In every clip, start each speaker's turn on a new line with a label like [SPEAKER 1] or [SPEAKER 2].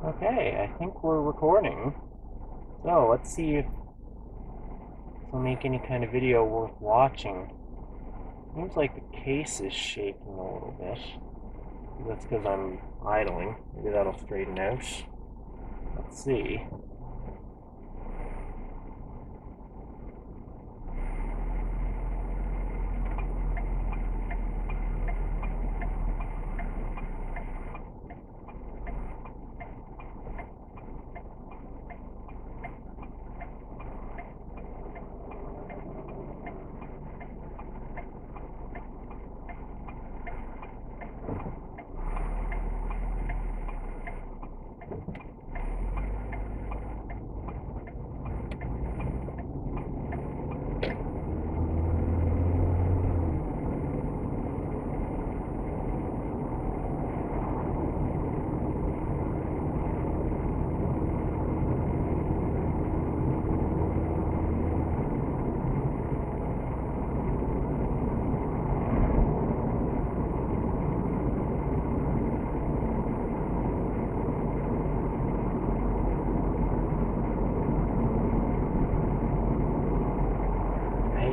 [SPEAKER 1] Okay, I think we're recording. So let's see if this will make any kind of video worth watching. Seems like the case is shaking a little bit. That's because I'm idling. Maybe that'll straighten out. Let's see.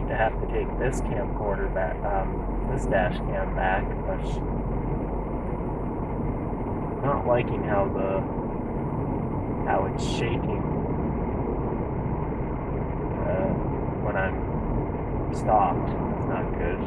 [SPEAKER 1] To have to take this camcorder back, this dash cam back, but not liking how it's shaking when I'm stopped. It's not good.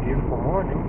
[SPEAKER 1] Beautiful morning.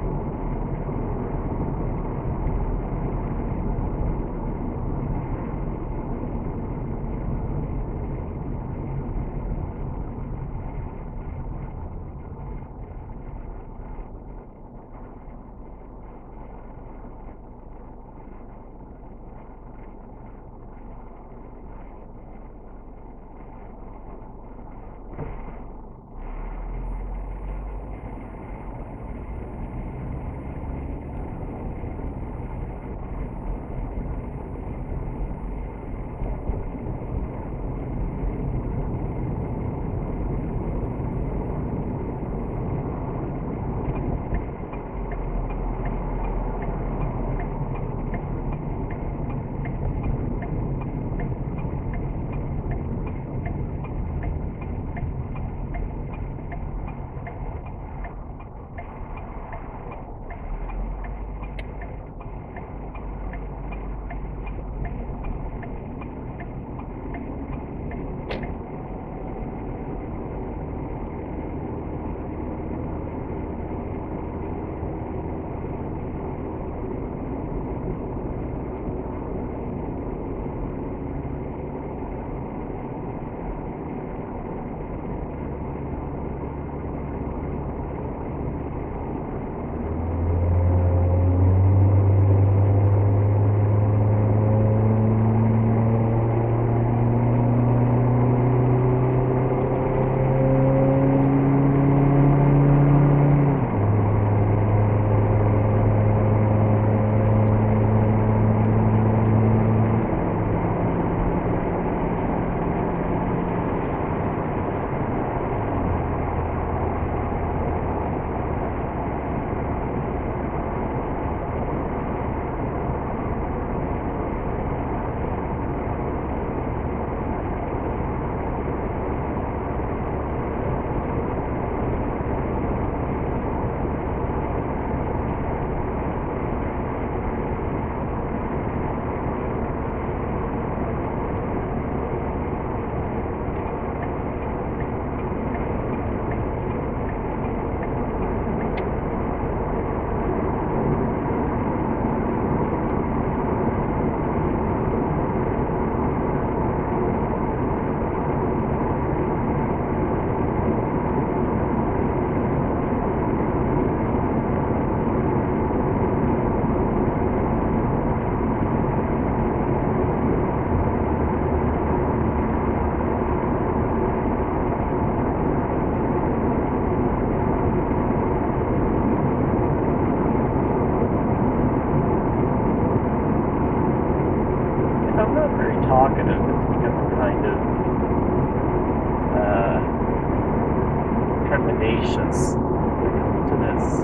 [SPEAKER 1] audacious to this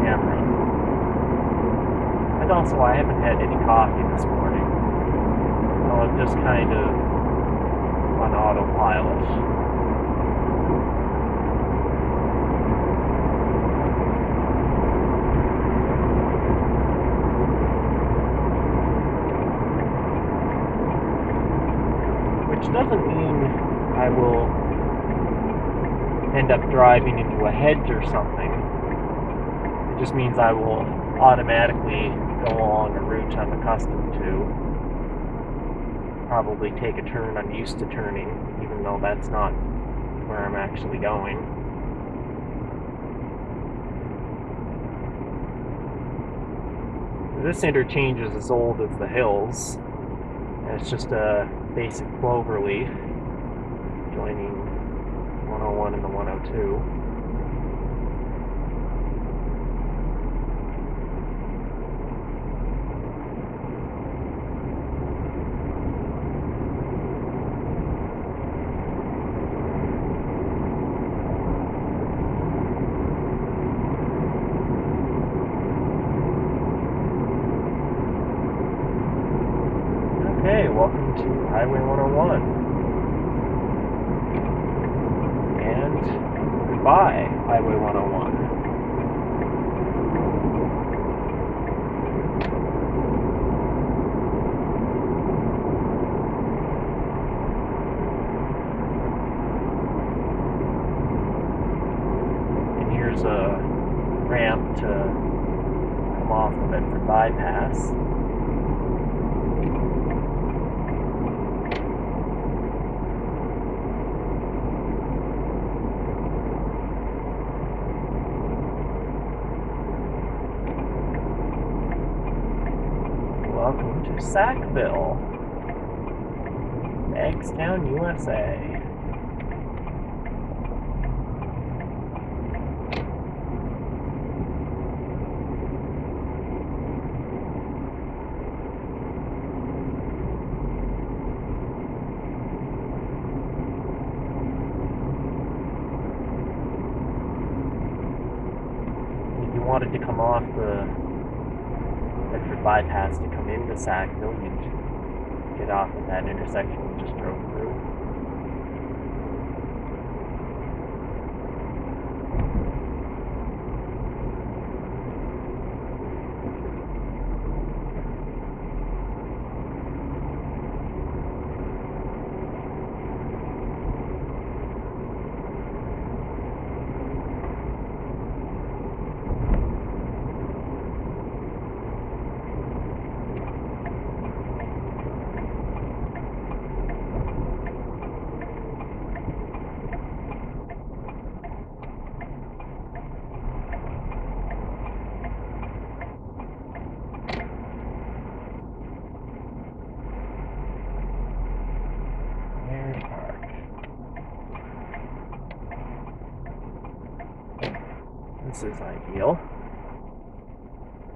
[SPEAKER 1] camera. And also, I haven't had any coffee this morning. So I'm just kind of on autopilot. Which doesn't mean I will end up driving into a hedge or something. It just means I will automatically go along a route I'm accustomed to. Probably take a turn I'm used to turning, even though that's not where I'm actually going. This interchange is as old as the hills, and it's just a basic clover leaf joining 101 and the 102. Okay, welcome to Highway 101. And goodbye, Highway 101. And here's a ramp to come off the Bedford bypass. Welcome to Sackville, Eggstown, USA. If you wanted to come off the Bedford bypass to come into Sackville, you'd get off at that intersection we just drove through. This is ideal.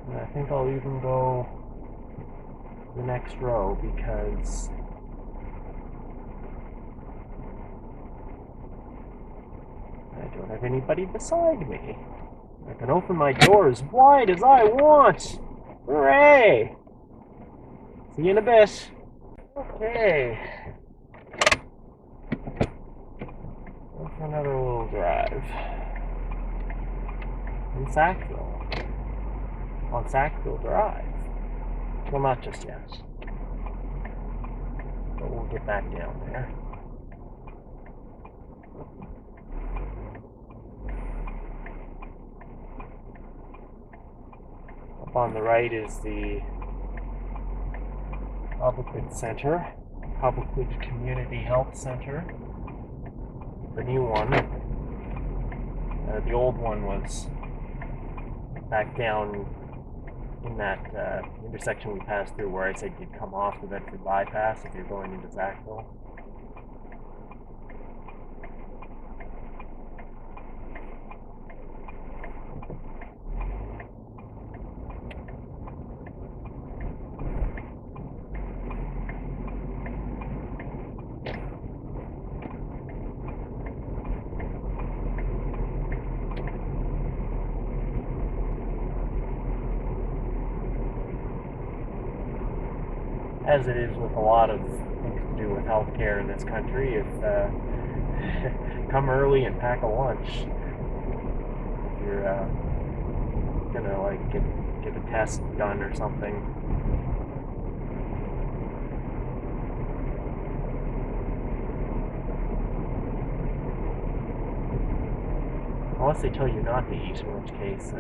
[SPEAKER 1] And I think I'll even go the next row because I don't have anybody beside me. I can open my door as wide as I want. Hooray! See you in a bit. Okay. What's another little drive? In Sackville. On Sackville Drive. Well, not just yet. But we'll get back down there. Up on the right is the Public Center, Public Community Health Center. The new one. The old one was back down in that intersection we passed through where I said you'd come off the Bedford bypass if you're going into Sackville. as it is with a lot of things to do with healthcare in this country, if come early and pack a lunch. If you're gonna like get a test done or something. Unless they tell you not to eat, in which case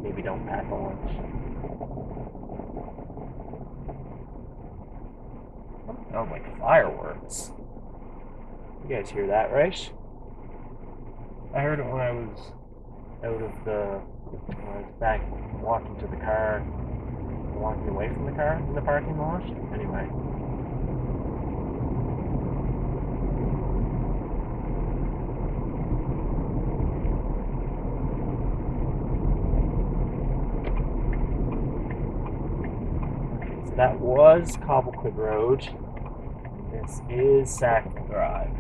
[SPEAKER 1] maybe don't pack a lunch. Oh, like fireworks. You guys hear that, right? I heard it when I was out of the, when I was back walking to the car, walking away from the car in the parking lot. Anyway. So that was Cobblequid Road. This is Sackville Drive.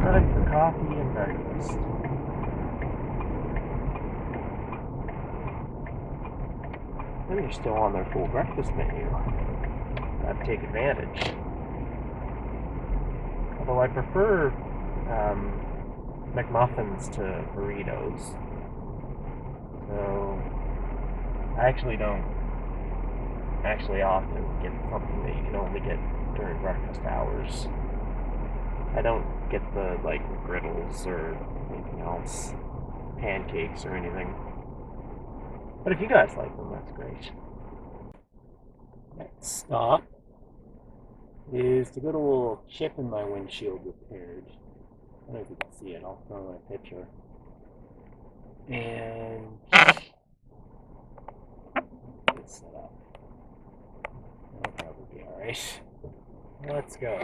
[SPEAKER 1] Time for coffee and breakfast. And they're still on their full breakfast menu. Gotta take advantage. Although I prefer McMuffins to burritos. So I actually don't often get something that you can only get during breakfast hours. I don't get the like griddles or anything else, pancakes or anything. But if you guys like them, that's great. Next stop is to get a little chip in my windshield repaired. I don't know if you can see it, I'll throw in a picture. And get it set up. That'll probably be alright. Let's go.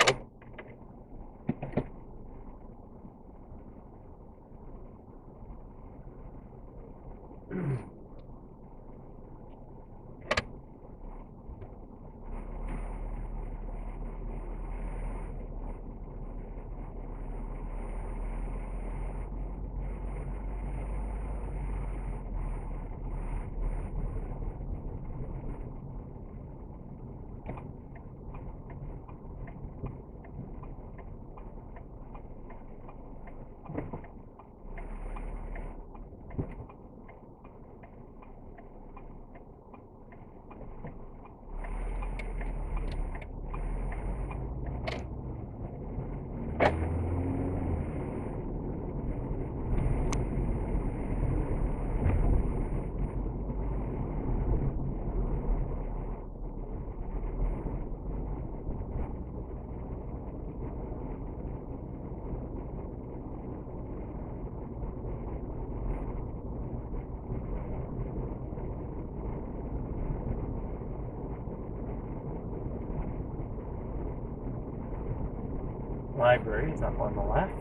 [SPEAKER 1] Library is up on the left.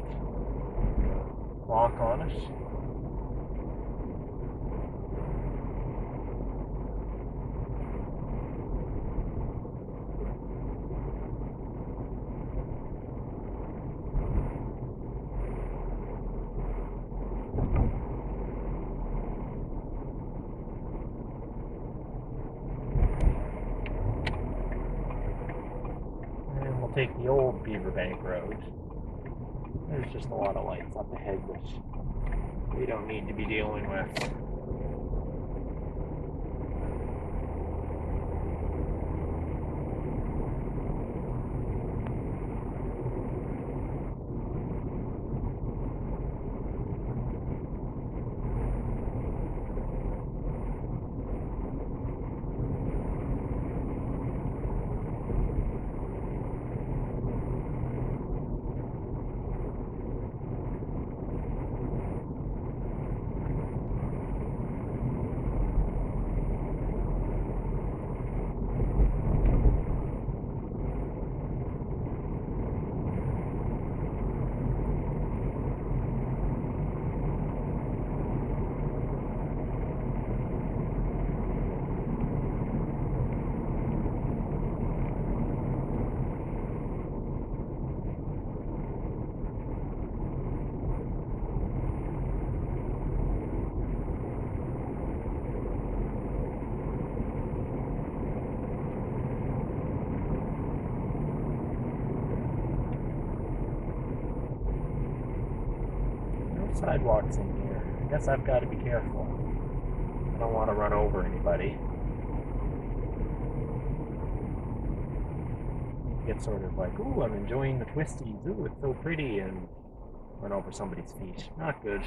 [SPEAKER 1] Clock on it. And we'll take the old Beaverbank Road. There's just a lot of lights up ahead which we don't need to be dealing with. Sidewalks in here. I guess I've got to be careful. I don't want to run over anybody. Get sort of like, ooh, I'm enjoying the twisties. Ooh, it's so pretty, and run over somebody's feet. Not good.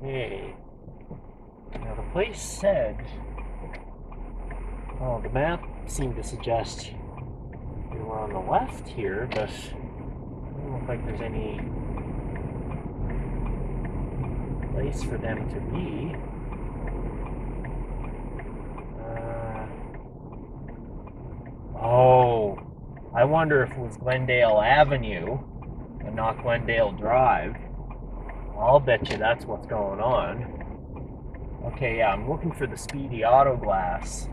[SPEAKER 1] Okay. Now the place said, well, the map seemed to suggest we were on the left here, but it doesn't look like there's any place for them to be. Oh, I wonder if it was Glendale Avenue and not Glendale Drive. I'll bet you that's what's going on. Okay, yeah, I'm looking for the Speedy Auto Glass,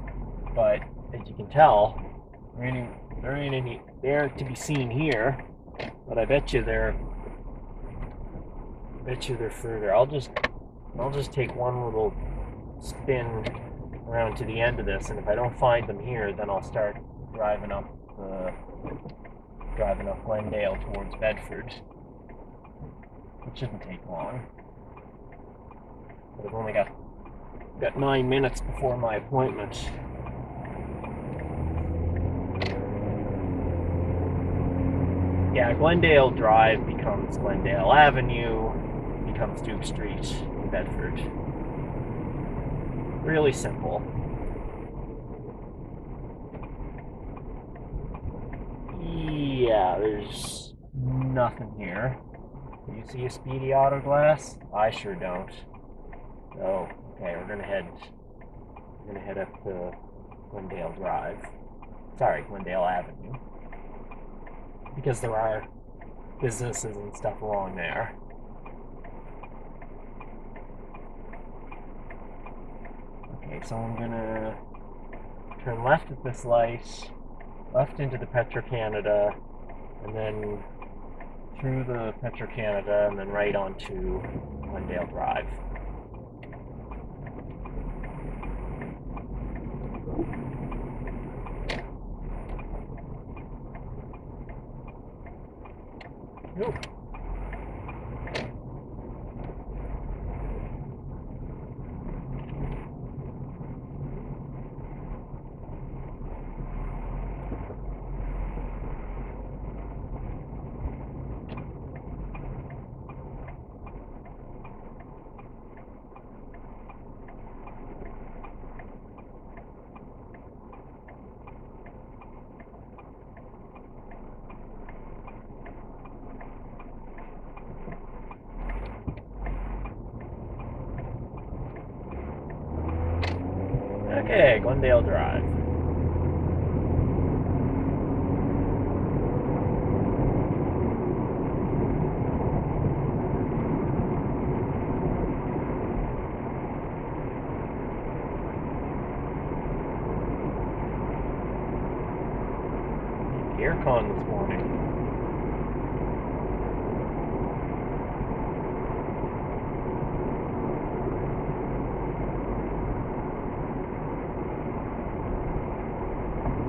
[SPEAKER 1] but as you can tell, there ain't any there to be seen here. But I bet you they're further. I'll just take one little spin around to the end of this, and if I don't find them here, then I'll start driving up Glendale towards Bedford. It shouldn't take long. But I've only got 9 minutes before my appointment. Yeah, Glendale Drive becomes Glendale Avenue, becomes Duke Street in Bedford. Really simple. Yeah, there's nothing here. Do you see a Speedy Auto Glass? I sure don't. Oh, okay, we're gonna head up to Glendale Drive. Sorry, Glendale Avenue. Because there are businesses and stuff along there. Okay, so I'm gonna turn left at this light, left into the Petro-Canada, and then through the Petro-Canada, and then right onto Glendale Drive. Ooh. Okay, Glendale Drive. Aircon this morning.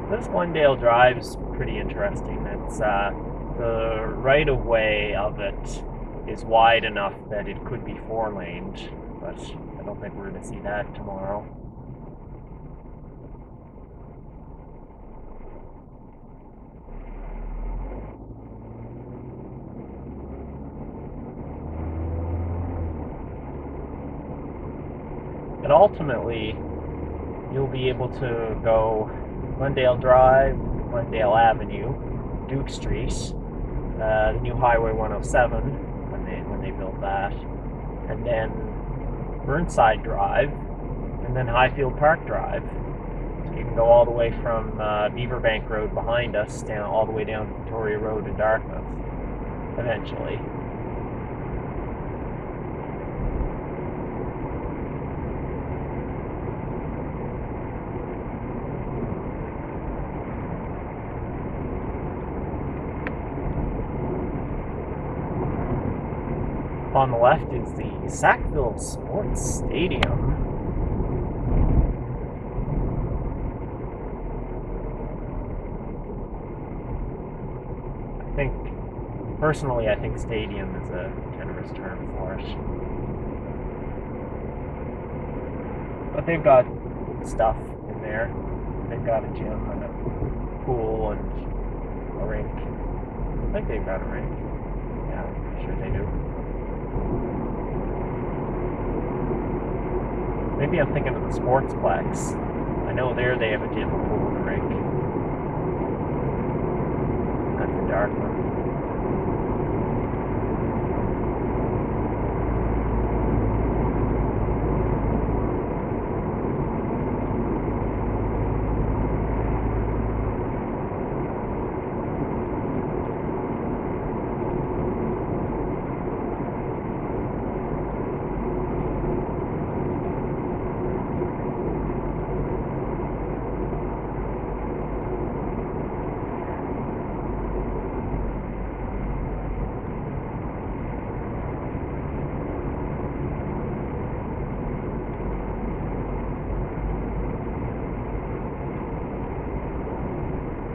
[SPEAKER 1] This Glendale Drive's pretty interesting. It's the right-of-way of it is wide enough that it could be 4-laned, but I don't think we're going to see that tomorrow. But ultimately, you'll be able to go Glendale Drive, Glendale Avenue, Duke Street, the new Highway 107 when they built that, and then Burnside Drive, and then Highfield Park Drive. So you can go all the way from Beaverbank Road behind us down all the way down to Victoria Road in Dartmouth, eventually. On the left is the Sackville Sports Stadium. Personally, I think stadium is a generous term for it. But they've got stuff in there. They've got a gym and a pool and a rink. I think they've got a rink. Yeah, I'm sure they do. Maybe I'm thinking of the Sportsplex. I know there they have a gym, a pool, and a rink. That's in Dartmouth.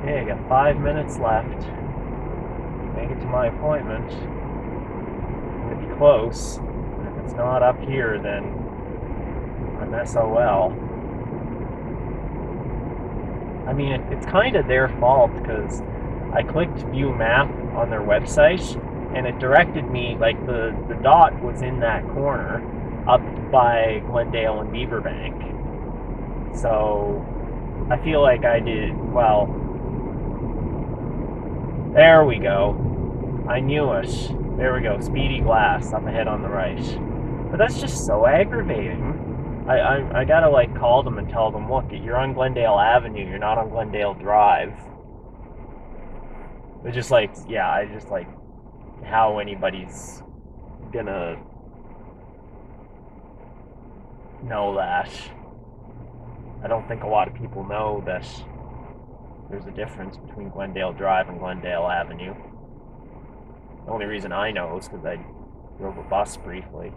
[SPEAKER 1] Okay, I got 5 minutes left. Make it to my appointment. I'm gonna be close. And if it's not up here, then I'm SOL. I mean, it's kind of their fault because I clicked view map on their website and it directed me, like the dot was in that corner up by Glendale and Beaverbank. So I feel like I did, well, there we go. I knew it. There we go. Speedy glass up ahead on the right. But that's just so aggravating. I gotta like call them and tell them, look, you're on Glendale Avenue. You're not on Glendale Drive. They're just like, yeah, I just like how anybody's gonna know that. I don't think a lot of people know that there's a difference between Glendale Drive and Glendale Avenue. The only reason I know is because I drove a bus briefly.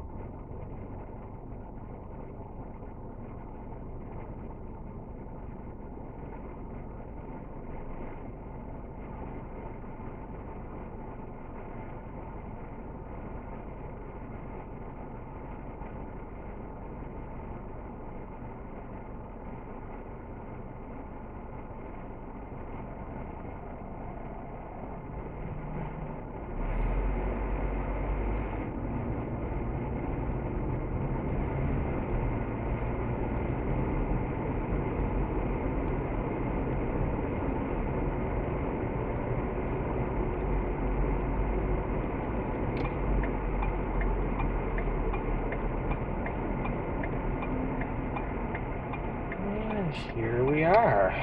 [SPEAKER 1] are.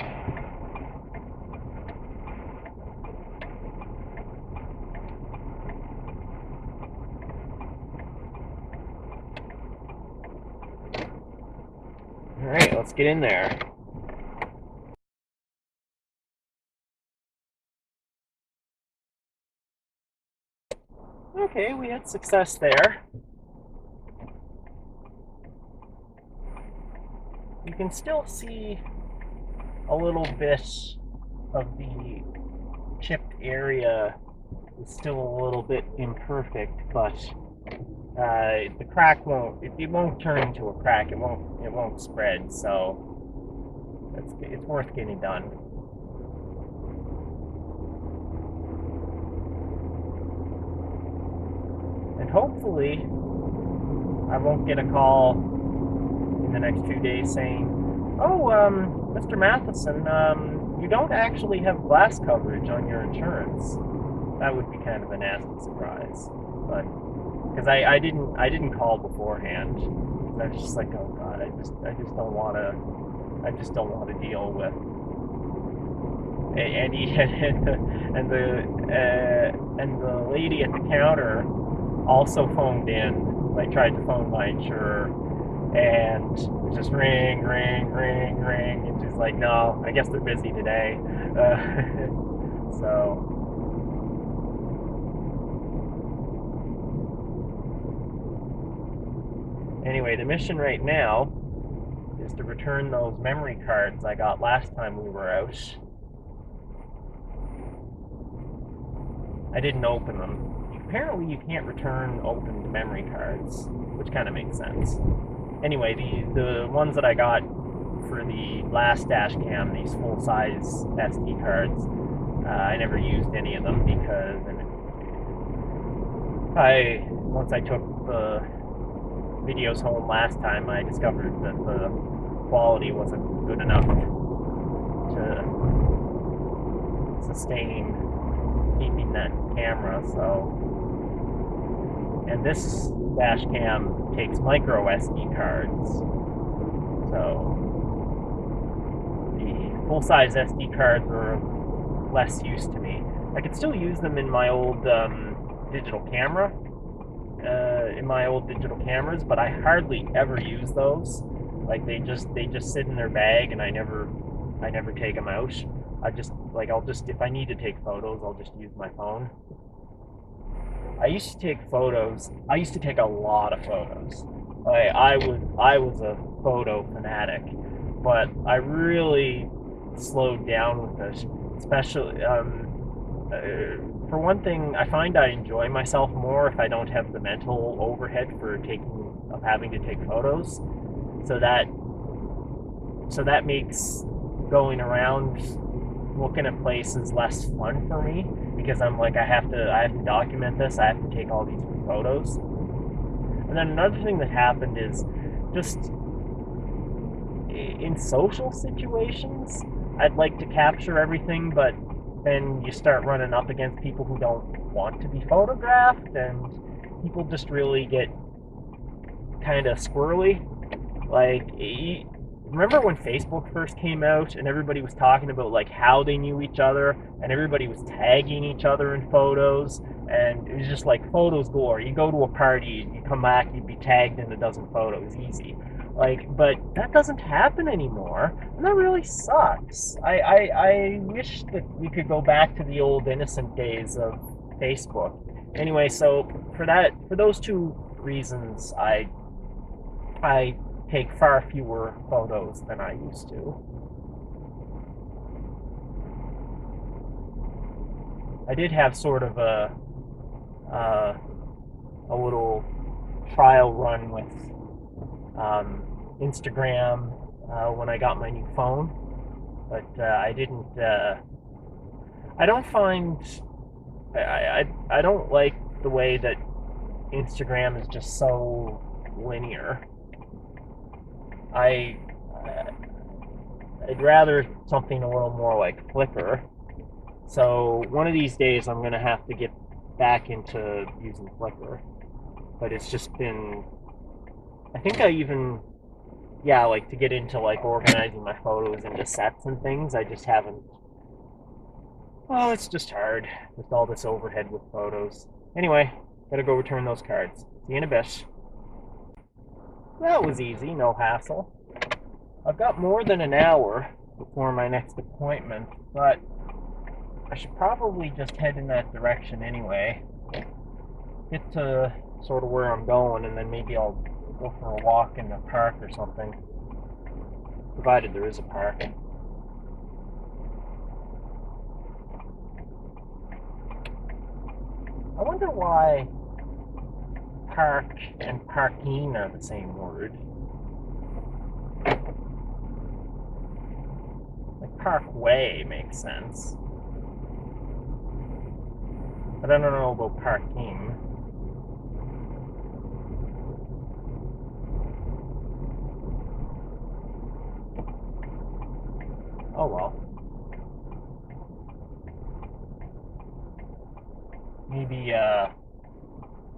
[SPEAKER 1] Alright, let's get in there. Okay, we had success there. You can still see a little bit of the chipped area is still a little bit imperfect, but the crack it won't turn into a crack. It won't spread. So it's worth getting done. And hopefully, I won't get a call in the next 2 days saying, "Oh, Mr. Matheson, you don't actually have glass coverage on your insurance." That would be kind of a nasty surprise, but because I didn't call beforehand. I was just like, oh god, I just don't want to deal with. And the lady at the counter also phoned in. I tried to phone my insurer, and it just ring, and she's like, no, I guess they're busy today. So. Anyway, the mission right now is to return those memory cards I got last time we were out. I didn't open them. Apparently you can't return opened memory cards, which kind of makes sense. Anyway, the ones that I got for the last dash cam, these full-size SD cards, I never used any of them because once I took the videos home last time, I discovered that the quality wasn't good enough to sustain keeping that camera, so. And this dash cam takes micro SD cards, so the full-size SD cards are less use to me. I could still use them in my old digital camera, in my old digital cameras, but I hardly ever use those. Like they just sit in their bag, and I never take them out. I'll just if I need to take photos, I'll just use my phone. I used to take photos. I used to take a lot of photos. I was a photo fanatic, but I really slowed down with this, especially. For one thing, I find I enjoy myself more if I don't have the mental overhead of having to take photos. So that makes going around looking at places less fun for me, because I'm like, I have to document this. I have to take all these photos. And then another thing that happened is just in social situations, I'd like to capture everything, but then you start running up against people who don't want to be photographed, and people just really get kind of squirrely. Like, remember when Facebook first came out and everybody was talking about like how they knew each other, and everybody was tagging each other in photos, and it was just like photos galore. You go to a party, you come back, you'd be tagged in a dozen photos, easy. Like, but that doesn't happen anymore, and that really sucks. I wish that we could go back to the old innocent days of Facebook. Anyway, so for those two reasons, I take far fewer photos than I used to. I did have sort of a little trial run with Instagram when I got my new phone, but I didn't. I don't find. I don't like the way that Instagram is just so linear. I'd rather something a little more like Flickr. So one of these days I'm gonna have to get back into using Flickr, but it's just been. I think I even yeah, like to get into like organizing my photos into sets and things, I just haven't. Oh, it's just hard with all this overhead with photos. Anyway, gotta go return those cards. See you in a bit. That was easy, no hassle. I've got more than an hour before my next appointment, but I should probably just head in that direction anyway. Get to sort of where I'm going, and then maybe I'll go for a walk in the park or something, provided there is a park. I wonder why park and parking are the same word. Like parkway makes sense. But I don't know about parking. Oh well. Maybe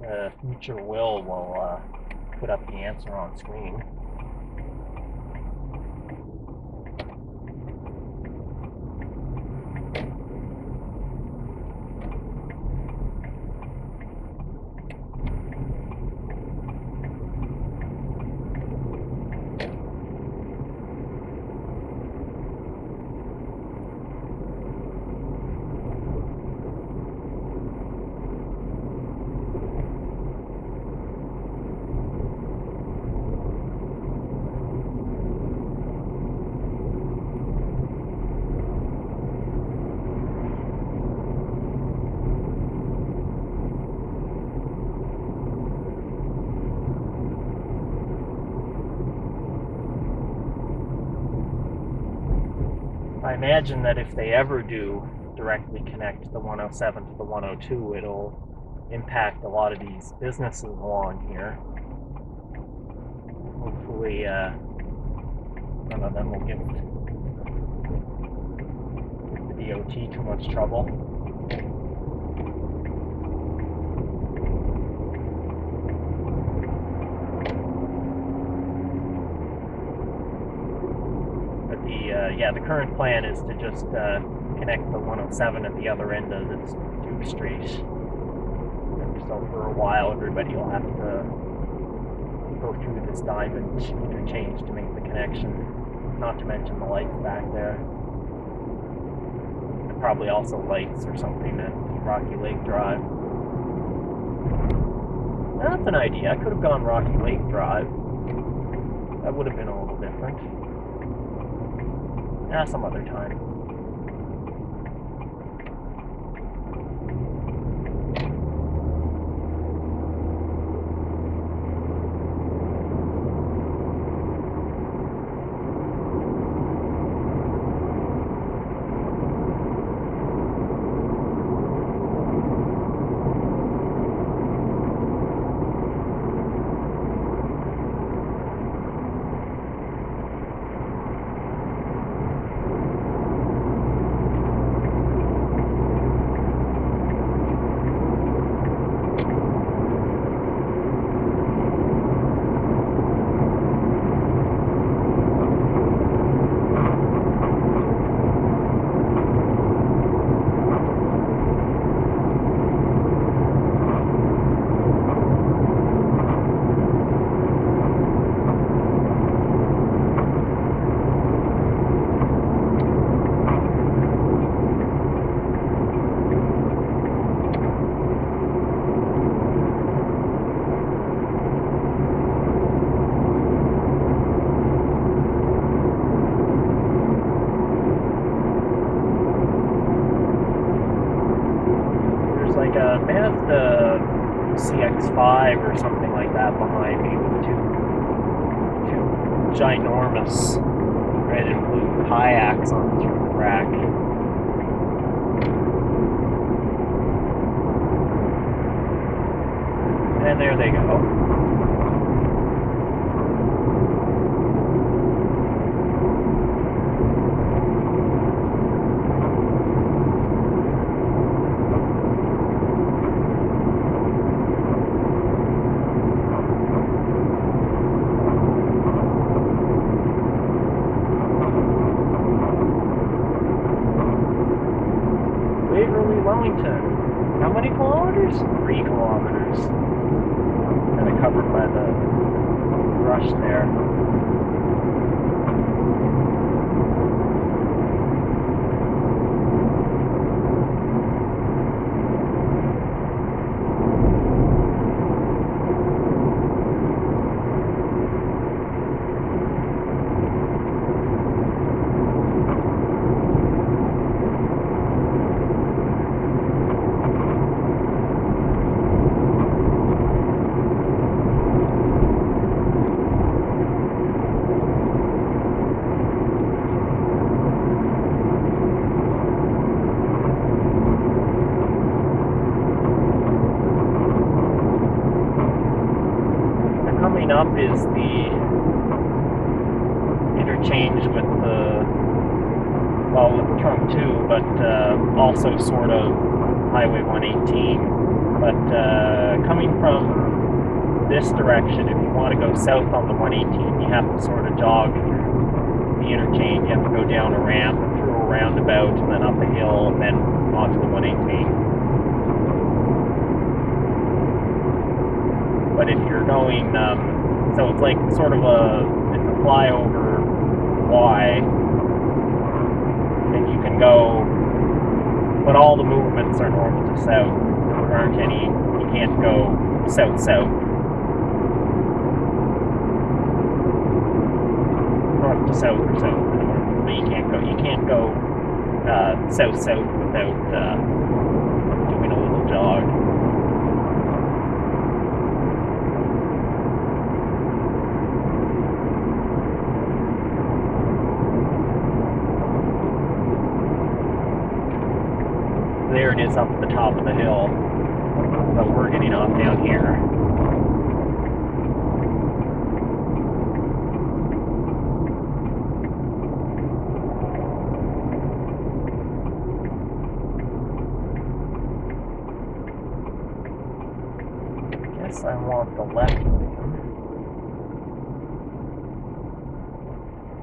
[SPEAKER 1] the future will put up the answer on screen. I imagine that if they ever do directly connect the 107 to the 102, it'll impact a lot of these businesses along here. Hopefully, none of them will give the DOT too much trouble. The current plan is to just connect the 107 at the other end of this Duke Street. So for a while, everybody will have to go through this diamond interchange to make the connection. Not to mention the lights back there. And probably also lights or something at Rocky Lake Drive. That's an idea. I could have gone Rocky Lake Drive. That would have been a little different. Some other time. CX-5 or something like that behind me with two ginormous red and blue kayaks on the rack. And there they go. There's 3 kilometers. Kind of covered by the brush there. Up is the interchange with the, well, with the trunk too, but also sort of Highway 118. But coming from this direction, if you want to go south on the 118, you have to sort of jog through the interchange. You have to go down a ramp and through a roundabout and then up a hill and then onto the 118. But if you're going, so it's like sort of it's a flyover Y, and you can go, but all the movements are north to south. There aren't any, you can't go south-south. North to south or south to north, but you can't go south-south without doing a little jog. There it is up at the top of the hill, but we're getting off down here. I guess I want the left lane.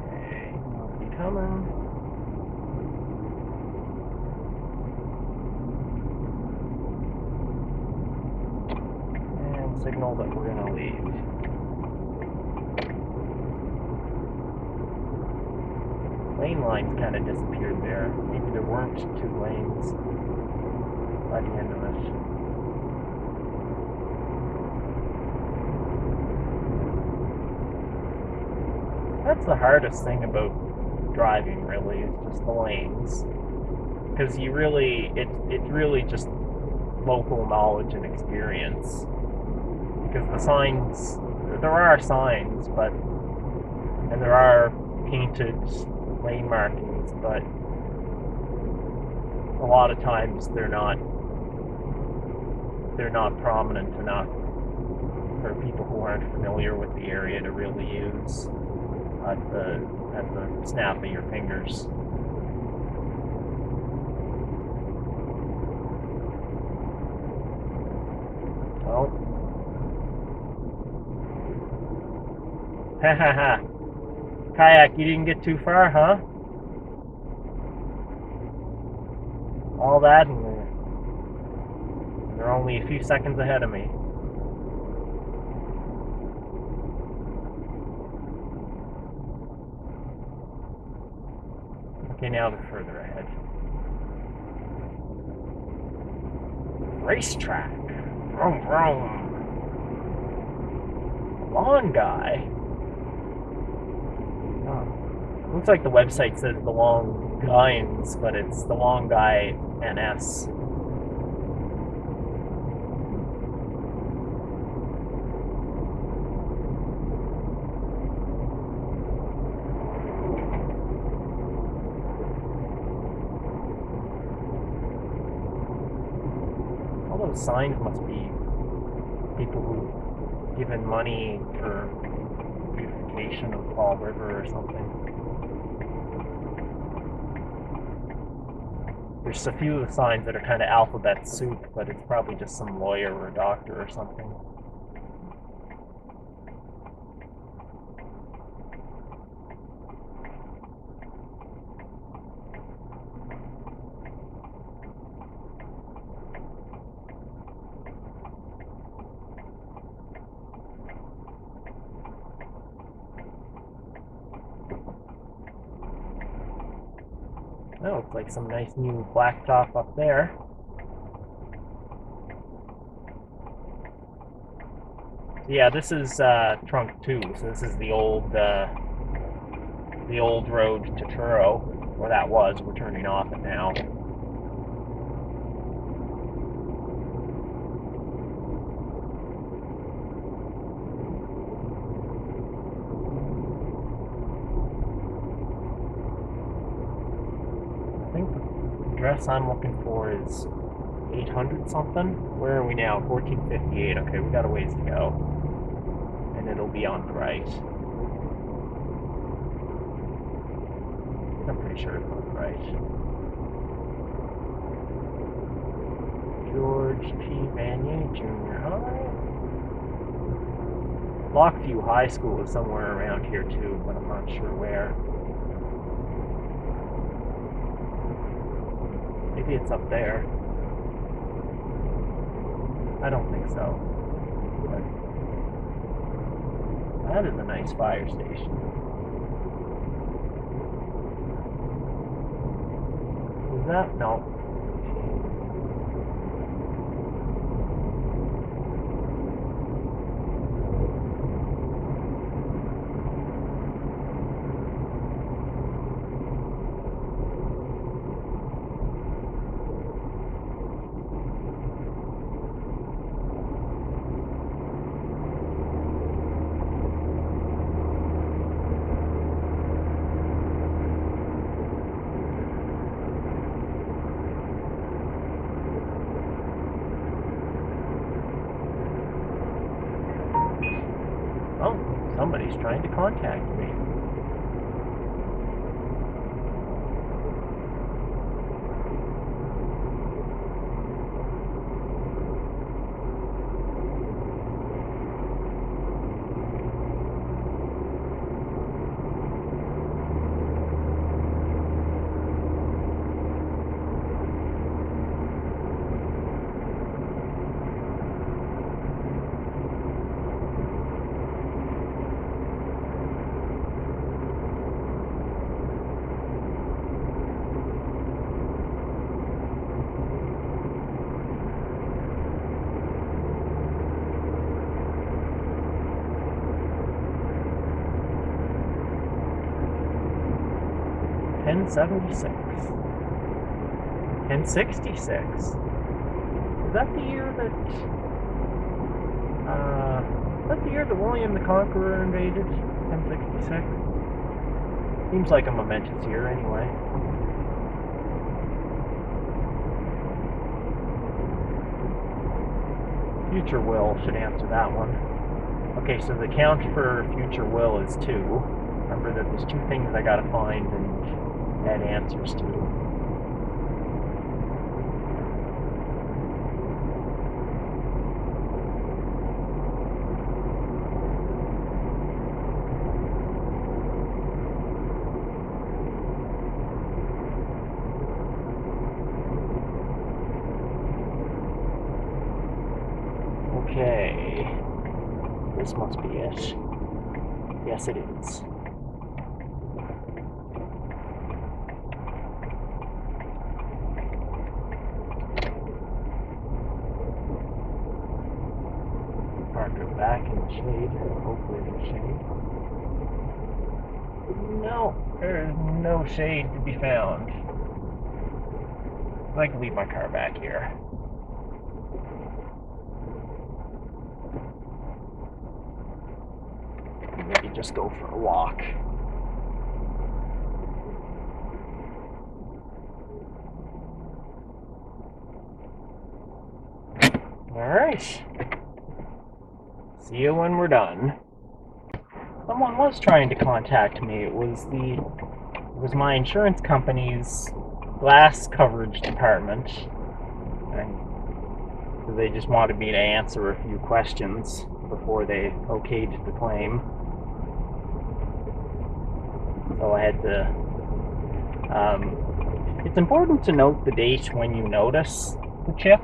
[SPEAKER 1] Okay, won't be coming. Signal that we're going to leave. Lane lines kind of disappeared there. Maybe there weren't 2 lanes by the end of it. That's the hardest thing about driving, really, is just the lanes. Because you really, it's really just local knowledge and experience. Because the signs, there are signs, but, and there are painted lane markings, but a lot of times they're not prominent enough for people who aren't familiar with the area to really use at the snap of your fingers. Oh. Ha ha ha. Kayak, you didn't get too far, huh? All that, and they're only a few seconds ahead of me. Okay, now they're further ahead. Racetrack. Vroom, vroom. Lawn guy. Oh. Looks like the website says the Long Guys, but it's the Long Guy NS. All those signs must be people who've given money for beautification of Fall River or something. There's a few of the signs that are kind of alphabet soup, but it's probably just some lawyer or a doctor or something. That looks like some nice new blacktop up there. So yeah, this is trunk 2, so this is the old road to Truro, or that was. We're turning off it now. I think the address I'm looking for is 800 something. Where are we now? 1458. Okay, we got a ways to go. And it'll be on the right. I'm pretty sure it's on the right. George P. Vanier Junior High. Lockview High School is somewhere around here too, but I'm not sure where. Maybe it's up there. I don't think so. But that is a nice fire station. Is that? No. Oh, somebody's trying to contact me. $10.76. $10.66. Is that the year that William the Conqueror invaded? 1066? Seems like a momentous year anyway. Future Will should answer that one. Okay, so the count for Future Will is 2. Remember that there's 2 things I gotta find and add answers to. Okay, this must be it. Yes, it is. Park it back in the shade, hopefully there's shade. No, there's no shade to be found. I can leave my car back here. Maybe just go for a walk. Alright. See you when we're done. Someone was trying to contact me. It was my insurance company's glass coverage department. And so they just wanted me to answer a few questions before they okayed the claim. So I had to, it's important to note the date when you notice the chip.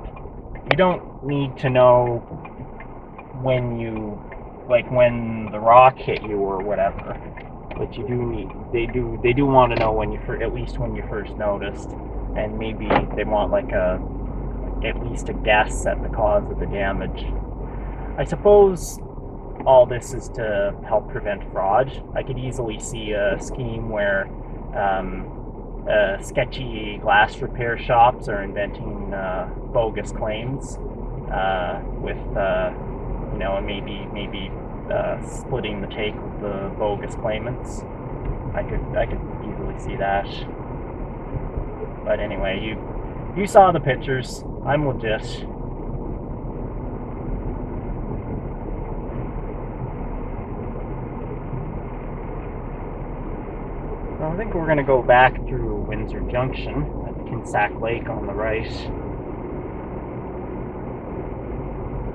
[SPEAKER 1] You don't need to know when you, like when the rock hit you or whatever. But you do need, they do want to know when you at least when you first noticed, and maybe they want like at least a guess at the cause of the damage. I suppose all this is to help prevent fraud. I could easily see a scheme where sketchy glass repair shops are inventing bogus claims with you know, and maybe splitting the take with the bogus claimants. I could easily see that. But anyway, you saw the pictures. I'm legit. I think we're going to go back through Windsor Junction at Kinsack Lake on the right.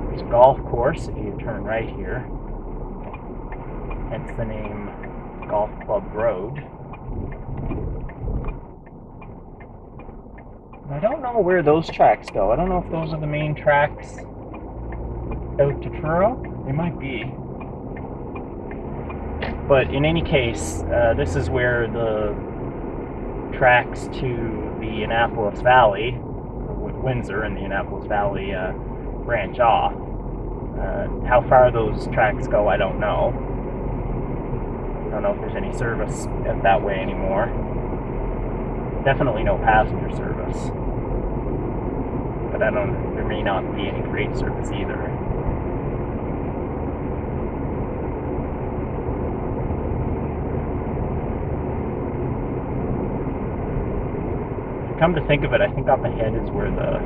[SPEAKER 1] There's a golf course if you turn right here. Hence the name Golf Club Road. I don't know where those tracks go. I don't know if those are the main tracks out to Truro. They might be. But in any case, this is where the tracks to the Annapolis Valley, with Windsor and the Annapolis Valley branch off. How far those tracks go, I don't know. I don't know if there's any service out that way anymore. Definitely no passenger service. But there may not be any freight service either. Come to think of it, I think up ahead is where the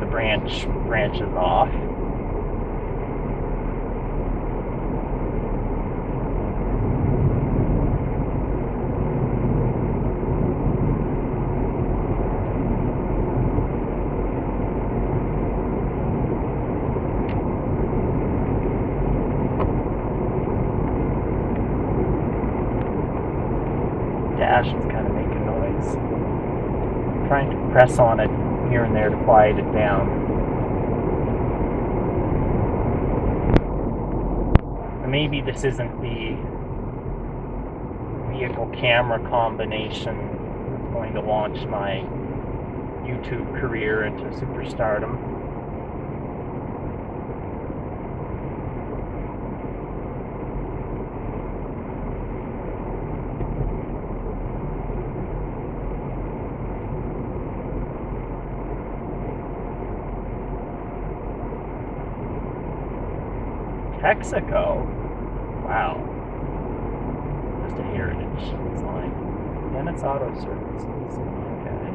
[SPEAKER 1] branch branches off. Dash is kind of making noise. I'm trying to press on it here and there to quiet it down. And maybe this isn't the vehicle camera combination that's going to launch my YouTube career into superstardom. Texaco? Wow. Just a heritage line. Dennis Auto Services. Okay.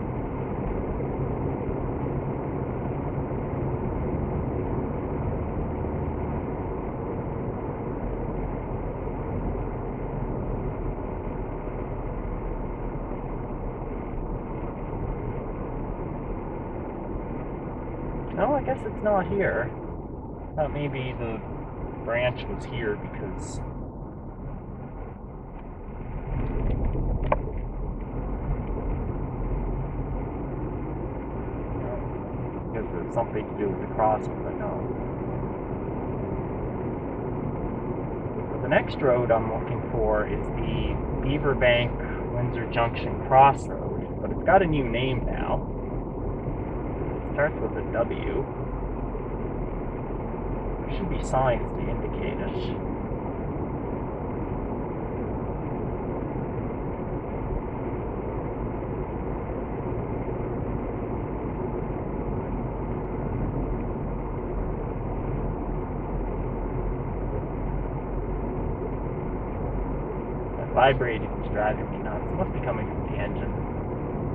[SPEAKER 1] No, I guess it's not here. I thought maybe the branch was here because there's something to do with the crossing, but no. So the next road I'm looking for is the Beaverbank Windsor Junction Crossroad, but it's got a new name now. It starts with a W. There should be signs to indicate it. That vibrating is driving me nuts. It must be coming from the engine.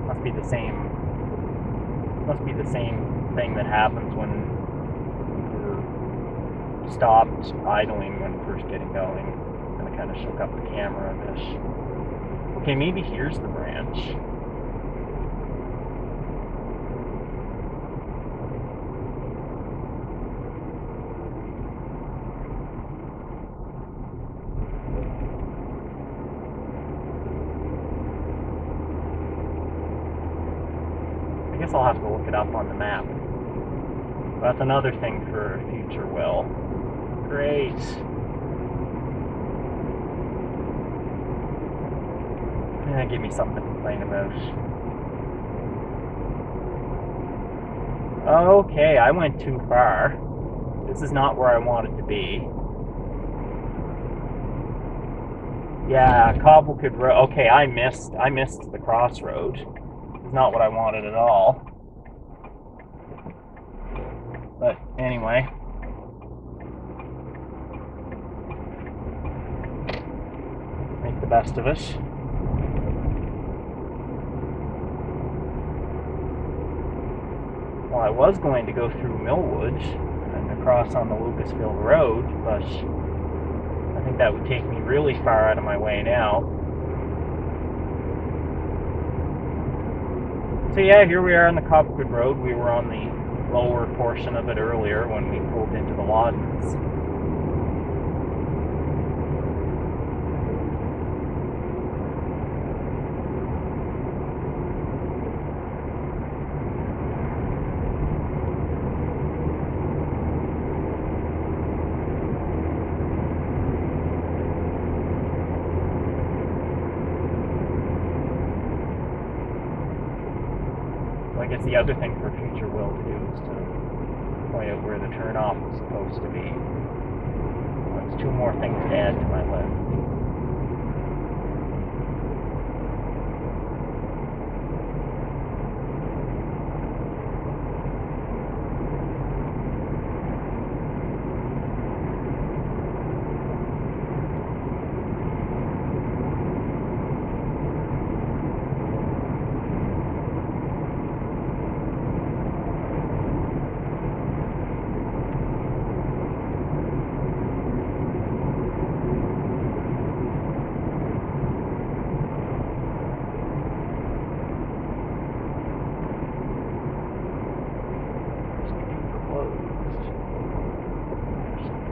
[SPEAKER 1] Must be the same thing that happens when you're stopped idling when first getting going. And it kind of shook up the camera a bit. Okay, maybe here's the branch. I guess I'll have to look it up on the map. That's another thing for future will. Great. Give me something to complain about. Okay, I went too far. This is not where I wanted to be. Yeah, Cobblecould Road. Okay, I missed the crossroad. It's not what I wanted at all. But anyway. Make the best of it. Well, I was going to go through Millwood and across on the Lucasville Road, but I think that would take me really far out of my way now. So yeah, here we are on the Cobblecould Road. We were on the lower portion of it earlier when we pulled into the Loddens. I guess the other thing for future Will to do is to point out where the turnoff was supposed to be. There's two more things to add to my list.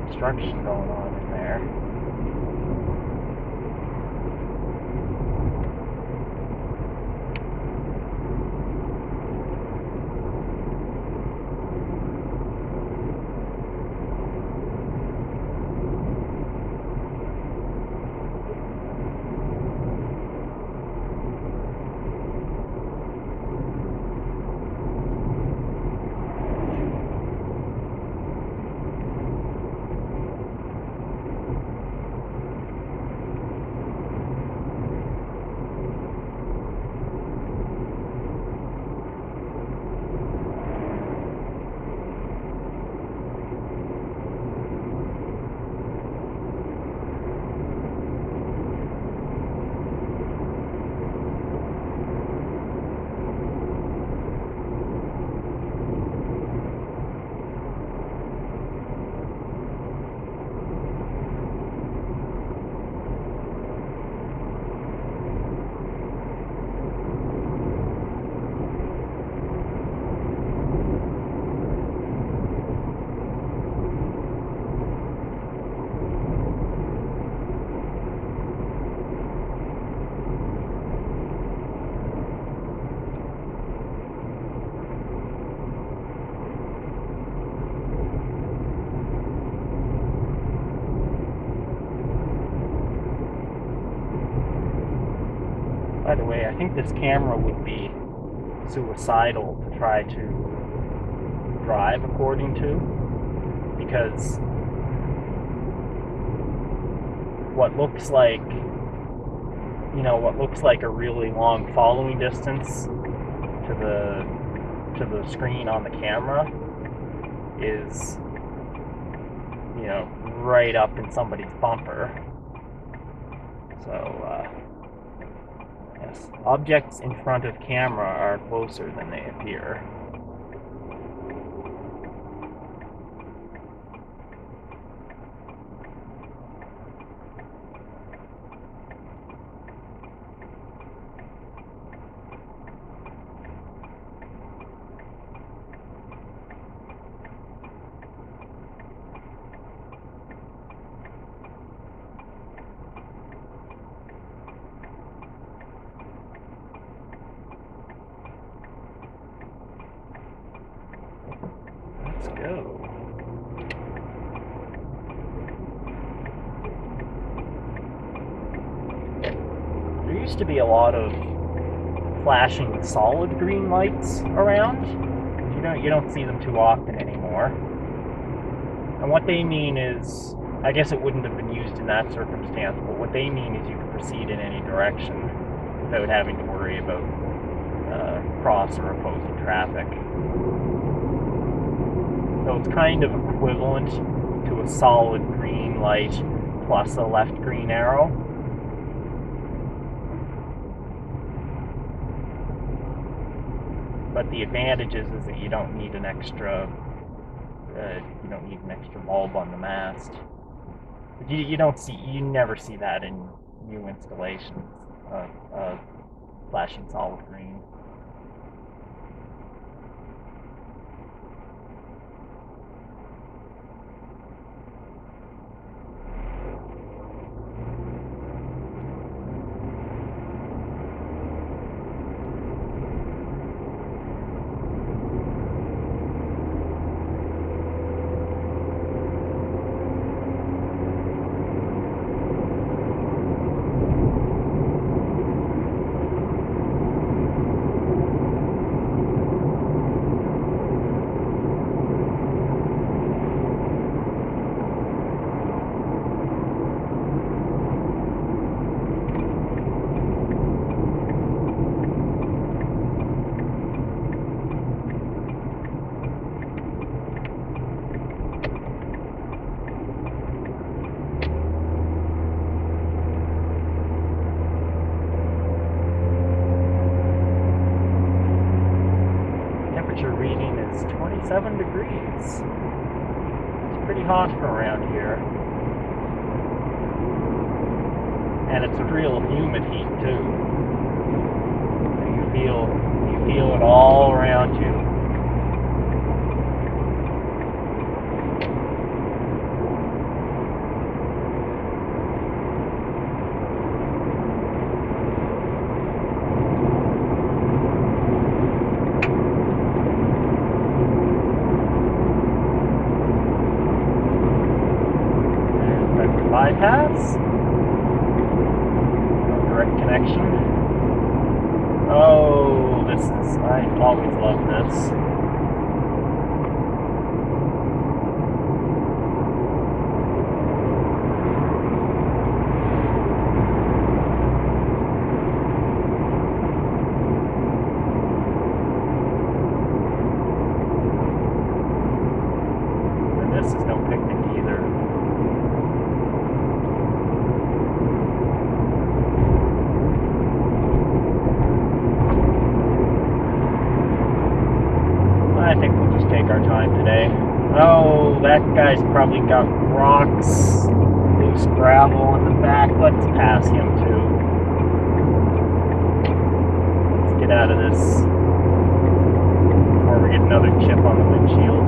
[SPEAKER 1] Construction going on in there. By the way, I think this camera would be suicidal to try to drive according to, because what looks like, what looks like a really long following distance to the screen on the camera is, right up in somebody's bumper. So, yes, objects in front of camera are closer than they appear. Let's go. Are you used to be a lot of flashing solid green lights around. You don't see them too often anymore. And what they mean is, I guess it wouldn't have been used in that circumstance, but what they mean is you can proceed in any direction without having to worry about cross or opposing traffic. So it's kind of equivalent to a solid green light plus a left green arrow. But the advantage is that you don't need an extra bulb on the mast. But you never see that in new installations of flashing solid green. Reading is 27 degrees. It's pretty hot for around here. And it's a real humid heat too. And you feel it all around you. Bypass. Direct connection. Oh, I always love this. And this is no picnic either. I think we'll just take our time today. Oh, that guy's probably got rocks, loose gravel in the back. Let's pass him too. Let's get out of this before we get another chip on the windshield.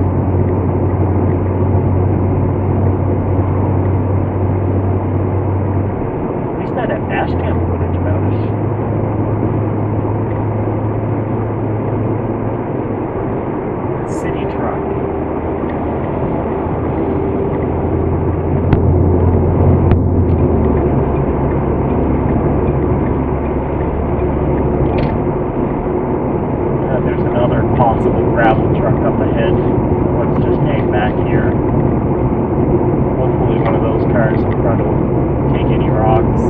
[SPEAKER 1] At least I had dash cam footage about it. City truck. There's another possible gravel truck up ahead. Let's just hang back here. Hopefully one of those cars in front will take any rocks.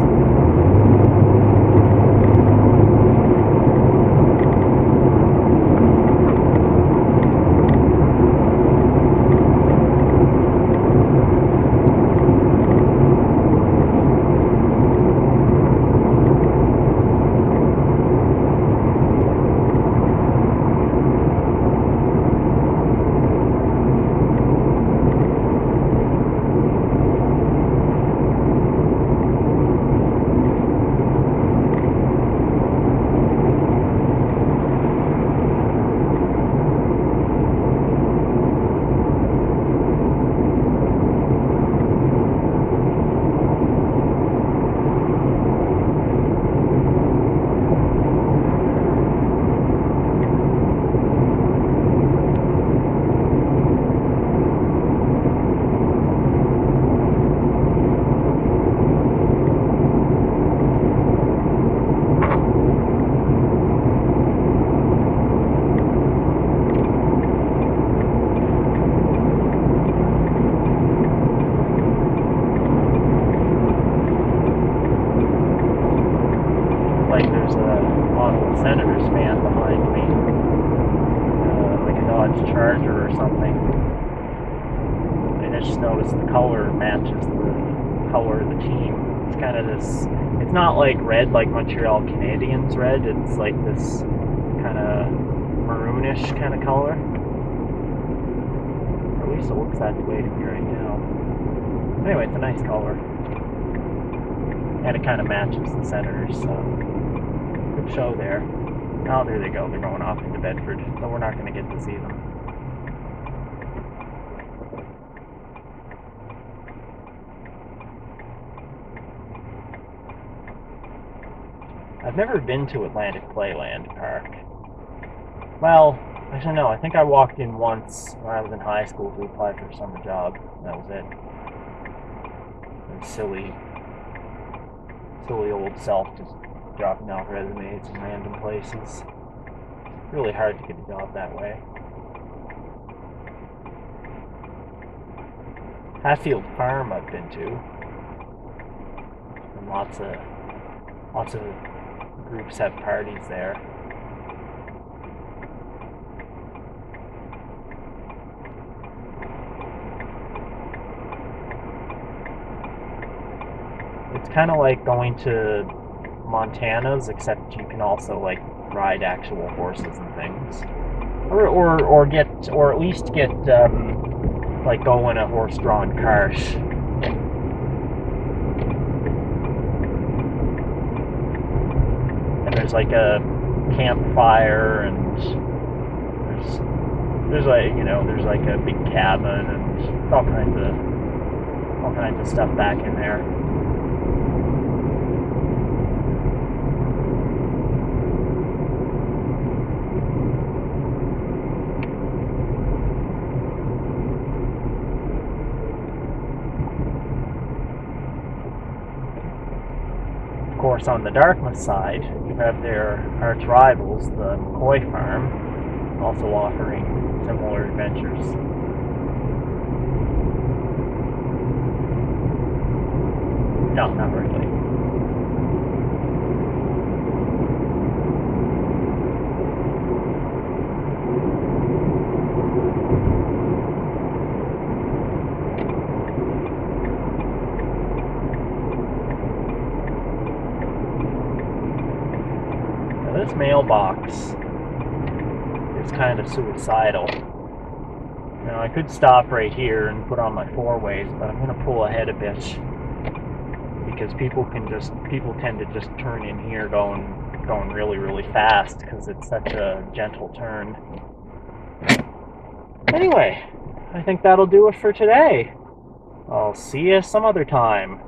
[SPEAKER 1] Dodge Charger or something. I just noticed the color matches the color of the team. It's kind of this, it's not like red like Montreal Canadiens red, it's like this kind of maroonish kind of color. Or at least it looks that way to me right now. Anyway, it's a nice color. And it kind of matches the Senators, so good show there. Oh, there they go. They're going off into Bedford, so we're not going to get to see them. I've never been to Atlantic Playland Park. Well, I don't know. I think I walked in once when I was in high school to apply for a summer job. That was it. And silly old self just dropping off resumes in random places. It's really hard to get a job that way. Hatfield Farm I've been to. And lots of groups have parties there. It's kind of like going to Montana's, except you can also like ride actual horses and things, or at least get like go in a horse-drawn cart. And there's like a campfire, and there's like, you know, there's like a big cabin and all kinds of stuff back in there. Of course, on the Dartmouth side, you have their arch rivals, the McCoy Farm, also offering similar adventures. No, not really. This mailbox is kind of suicidal. Now I could stop right here and put on my four-ways, but I'm going to pull ahead a bit because people tend to just turn in here going really, really fast because it's such a gentle turn. Anyway, I think that'll do it for today. I'll see you some other time.